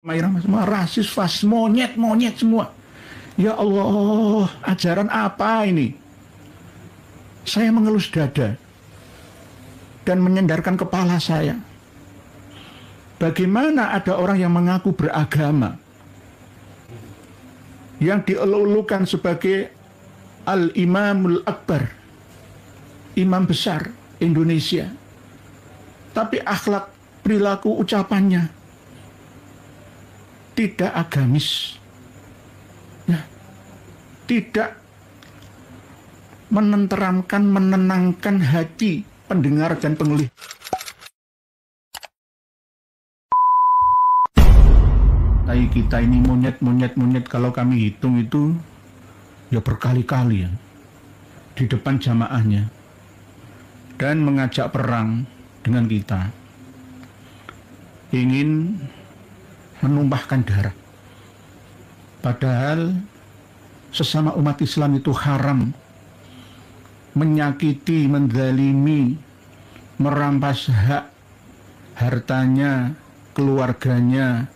Irama semua rasis, fas, monyet semua. Ya Allah, ajaran apa ini? Saya mengelus dada dan menyendarkan kepala saya. Bagaimana ada orang yang mengaku beragama, yang dielulukan sebagai Al-Imamul Akbar, imam besar Indonesia, tapi akhlak, perilaku, ucapannya tidak agamis, ya, tidak menenteramkan, menenangkan hati pendengar dan pengelih. Kita ini monyet, kalau kami hitung itu ya berkali-kali ya, di depan jamaahnya, dan mengajak perang dengan kita, ingin menumpahkan darah. Padahal sesama umat Islam itu haram menyakiti, menzalimi, merampas hak hartanya, keluarganya,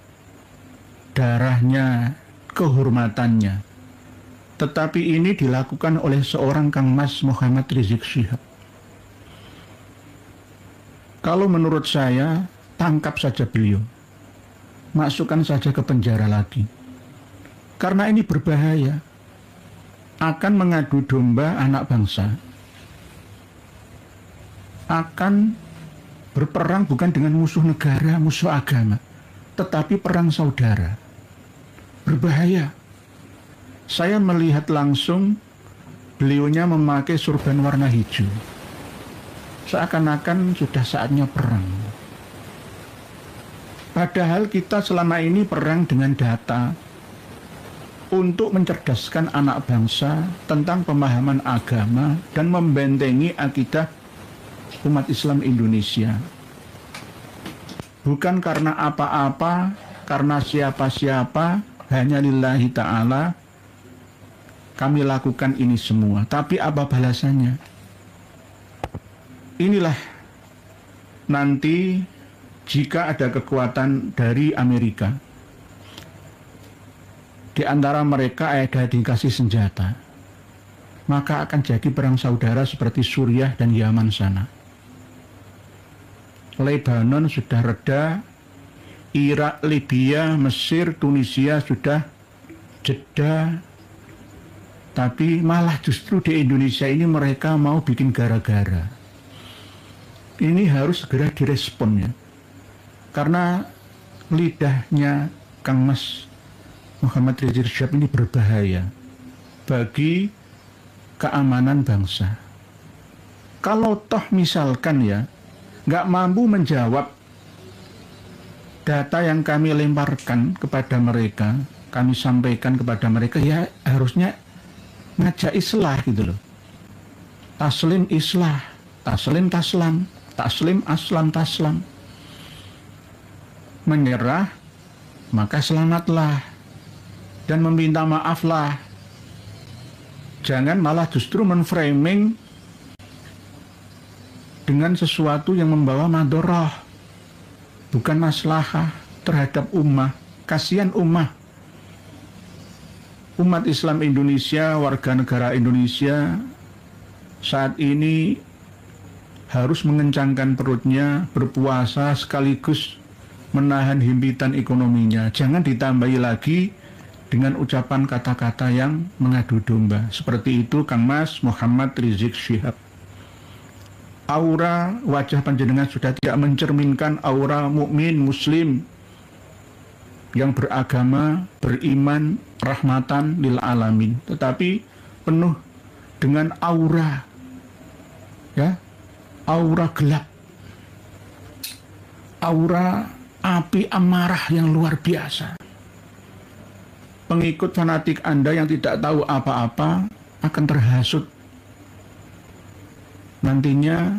darahnya, kehormatannya. Tetapi ini dilakukan oleh seorang Kang Mas Muhammad Rizik Syihab. Kalau menurut saya, tangkap saja beliau, masukkan saja ke penjara lagi, karena ini berbahaya, akan mengadu domba anak bangsa, akan berperang bukan dengan musuh negara, musuh agama, tetapi perang saudara. Berbahaya. Saya melihat langsung beliaunya memakai surban warna hijau, seakan-akan sudah saatnya perang. Padahal kita selama ini perang dengan data untuk mencerdaskan anak bangsa tentang pemahaman agama dan membentengi akidah umat Islam Indonesia. Bukan karena apa-apa, karena siapa-siapa, hanya lillahi ta'ala kami lakukan ini semua. Tapi apa balasannya? Inilah nanti jika ada kekuatan dari Amerika, di antara mereka ada dikasih senjata, maka akan jadi perang saudara seperti Suriah dan Yaman sana. Lebanon sudah reda, Irak, Libya, Mesir, Tunisia sudah jeda, tapi malah justru di Indonesia ini mereka mau bikin gara-gara. Ini harus segera direspon ya, karena lidahnya Kang Mas Muhammad Rizik Syihab ini berbahaya bagi keamanan bangsa. Kalau toh misalkan ya nggak mampu menjawab data yang kami lemparkan kepada mereka, kami sampaikan kepada mereka, ya harusnya ngajak islah gitu loh. Taslim islah, taslim taslam, taslim aslam taslam. Menyerah maka selamatlah dan meminta maaflah. Jangan malah justru menframing dengan sesuatu yang membawa madharah, bukan maslahah terhadap ummah. Kasihan ummah. Umat Islam Indonesia, warga negara Indonesia saat ini harus mengencangkan perutnya, berpuasa sekaligus menahan himpitan ekonominya. Jangan ditambahi lagi dengan ucapan kata-kata yang mengadu domba. Seperti itu Kang Mas Muhammad Rizik Syihab. Aura wajah panjenengan sudah tidak mencerminkan aura mukmin muslim yang beragama, beriman, rahmatan lil alamin, tetapi penuh dengan aura, ya, aura gelap, aura api amarah yang luar biasa. Pengikut fanatik Anda yang tidak tahu apa-apa akan terhasut, nantinya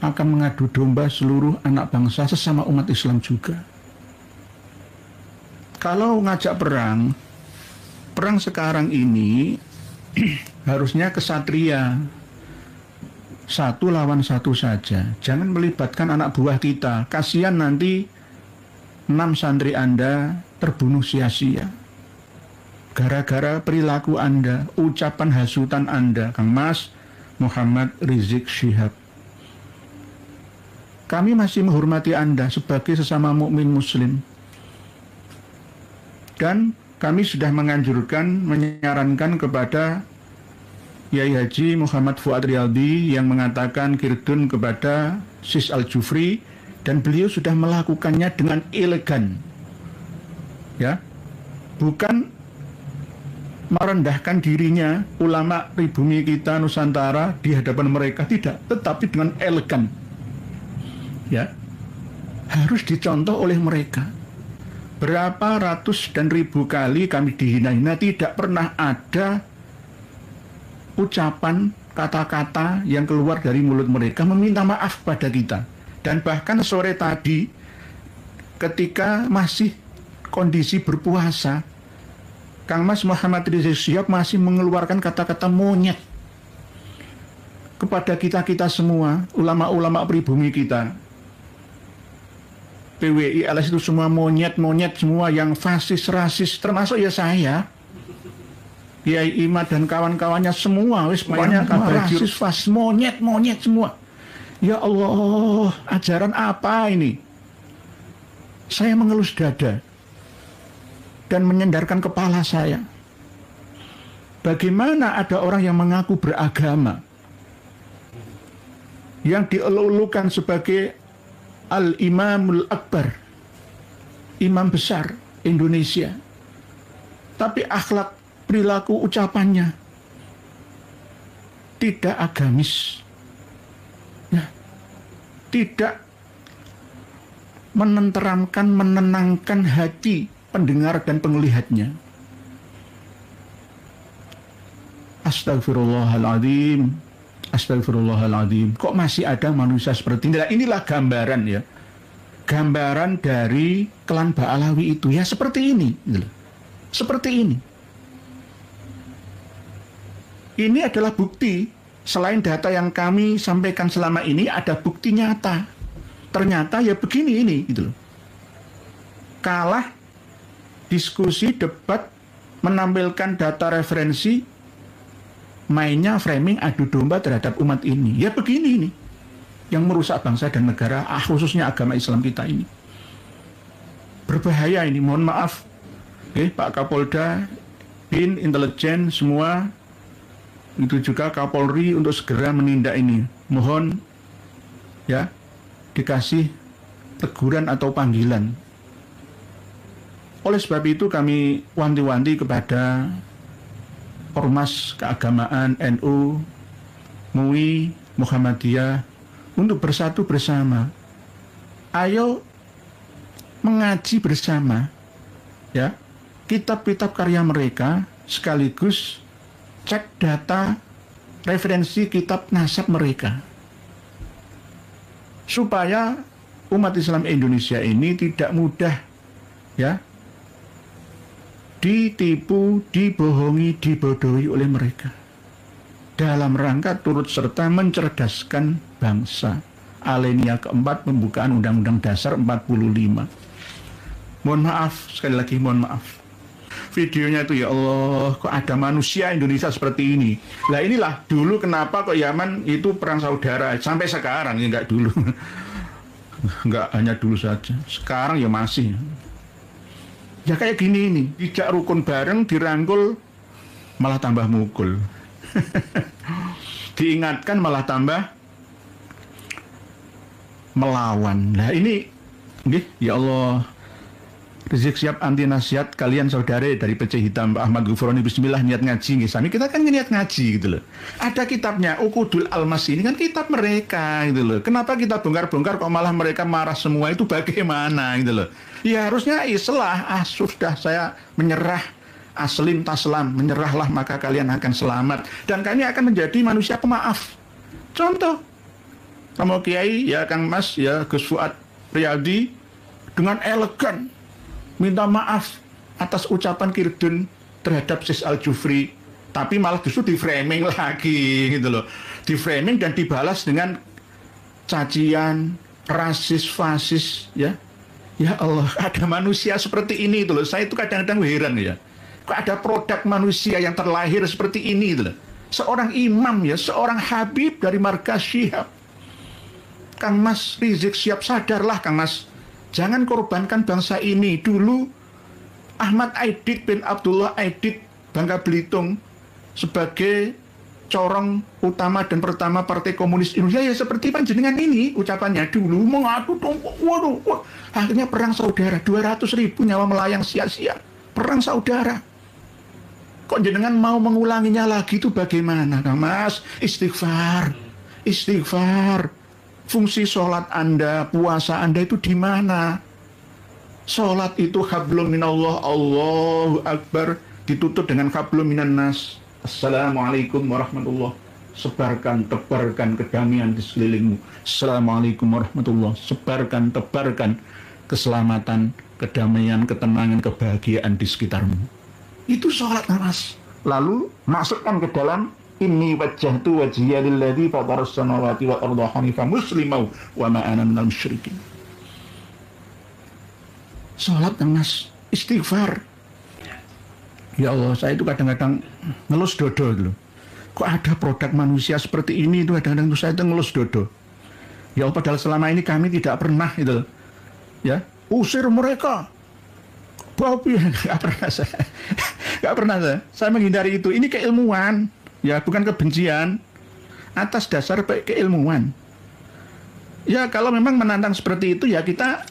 akan mengadu domba seluruh anak bangsa sesama umat Islam juga. Kalau ngajak perang sekarang ini harusnya kesatria, satu lawan satu saja. Jangan melibatkan anak buah kita. Kasihan nanti 6 santri Anda terbunuh sia-sia. Gara-gara perilaku Anda, ucapan hasutan Anda, Kang Mas Muhammad Rizik Syihab. Kami masih menghormati Anda sebagai sesama mukmin muslim. Dan kami sudah menganjurkan, menyarankan kepada Yai Haji Muhammad Fuad Riyadi yang mengatakan kirdun kepada Sis Al-Jufri, dan beliau sudah melakukannya dengan elegan. Ya, bukan merendahkan dirinya ulama pribumi kita Nusantara di hadapan mereka, tidak, tetapi dengan elegan. Ya, harus dicontoh oleh mereka. Berapa ratus dan ribu kali kami dihina-hina, tidak pernah ada ucapan, kata-kata yang keluar dari mulut mereka meminta maaf pada kita. Dan bahkan sore tadi ketika masih kondisi berpuasa, Kang Mas Muhammad Rizik Syihab masih mengeluarkan kata-kata monyet kepada kita-kita semua, ulama-ulama pribumi kita. PWI LS itu semua monyet-monyet semua, yang fasis, rasis, termasuk ya saya. Kiai Imad dan kawan-kawannya semua, wis pokoknya rasis, fasis, monyet-monyet semua. Ya Allah, ajaran apa ini? Saya mengelus dada dan menyendarkan kepala saya. Bagaimana ada orang yang mengaku beragama, yang dielulukan sebagai Al-Imamul Akbar, imam besar Indonesia, tapi akhlak, perilaku, ucapannya tidak agamis, ya, tidak menenteramkan, menenangkan hati pendengar dan penglihatnya. Astagfirullahaladzim, astagfirullahaladzim. Kok masih ada manusia seperti ini? Nah, inilah gambaran, ya, gambaran dari klan Ba'alawi itu, ya seperti ini, seperti ini. Ini adalah bukti, selain data yang kami sampaikan selama ini, ada bukti nyata. Ternyata ya begini ini, gitu loh. Kalah diskusi, debat, menampilkan data referensi, mainnya framing adu domba terhadap umat ini. Ya begini ini, yang merusak bangsa dan negara, khususnya agama Islam kita ini. Berbahaya ini, mohon maaf. Pak Kapolda, BIN, intelijen, semua, itu juga Kapolri untuk segera menindak ini. Mohon ya dikasih teguran atau panggilan. Oleh sebab itu kami wanti-wanti kepada Ormas Keagamaan NU, MUI, Muhammadiyah untuk bersatu bersama. Ayo mengaji bersama, ya, kitab-kitab karya mereka, sekaligus cek data referensi kitab nasab mereka, supaya umat Islam Indonesia ini tidak mudah, ya, ditipu, dibohongi, dibodohi oleh mereka, dalam rangka turut serta mencerdaskan bangsa. Alinea keempat pembukaan Undang-Undang Dasar 45. Mohon maaf, sekali lagi mohon maaf. Videonya itu, ya Allah, kok ada manusia Indonesia seperti ini. Lah inilah dulu kenapa kok Yaman itu perang saudara, sampai sekarang, ya enggak dulu. Enggak hanya dulu saja, sekarang ya masih. Ya kayak gini ini, tidak rukun bareng, dirangkul malah tambah mukul. Diingatkan malah tambah melawan. Nah ini, ya Allah, Rizik Syihab anti nasihat kalian saudara dari PC Hitam, Pak Ahmad Ghufroni, bismillah niat ngaji ngisami. Kita kan niat ngaji gitu loh. Ada kitabnya, Uqudul Almas, ini kan kitab mereka gitu loh. Kenapa kita bongkar-bongkar kok malah mereka marah semua, itu bagaimana gitu loh. Ya harusnya islah, sudah saya menyerah, aslim taslam, menyerahlah maka kalian akan selamat. Dan kami akan menjadi manusia pemaaf. Contoh, Romo Kiai, ya Kang Mas, ya Gus Fuad Riyadi, dengan elegan minta maaf atas ucapan kirdun terhadap Sis Al-Jufri, tapi malah justru di-framing lagi gitu loh. Di-framing dan dibalas dengan cacian, rasis, fasis, ya. Ya Allah, ada manusia seperti ini itu loh. Saya itu kadang-kadang heran ya. Kok ada produk manusia yang terlahir seperti ini itu loh. Seorang imam ya, seorang habib dari markas Syihab. Kang Mas Rizik Syihab, sadarlah Kang Mas. Jangan korbankan bangsa ini. Dulu Ahmad Aidit bin Abdullah Aidit Bangka Belitung sebagai corong utama dan pertama Partai Komunis Indonesia ya seperti panjenengan ini ucapannya dulu mengaku waduh, akhirnya perang saudara 200.000 nyawa melayang sia-sia, perang saudara. Kok jenengan mau mengulanginya lagi itu bagaimana Kang Mas? Istighfar, istighfar. Fungsi sholat Anda, puasa Anda itu di mana? Sholat itu hablum minallah, Allahu Akbar, ditutup dengan hablum minan nas. Assalamualaikum warahmatullahi. Sebarkan, tebarkan kedamaian di sekelilingmu. Assalamualaikum warahmatullahi. Sebarkan, tebarkan keselamatan, kedamaian, ketenangan, kebahagiaan di sekitarmu. Itu sholat Mas. Lalu masukkan ke dalam inni wajjahtu wajhiya lilladzi fataras samawati wal arda hanifan musliman wa ma ana minal musyrikin. Sholat Mas, istighfar. Ya Allah, saya itu kadang-kadang ngelus dodo gitu. Kok ada produk manusia seperti ini itu kadang-kadang saya itu ngelus dodo. Ya Allah, padahal selama ini kami tidak pernah itu, ya, usir mereka. Babi, nggak pernah saya, nggak pernah saya menghindari itu. Ini keilmuan, ya, bukan kebencian. Atas dasar keilmuan. Ya, kalau memang menantang seperti itu, ya kita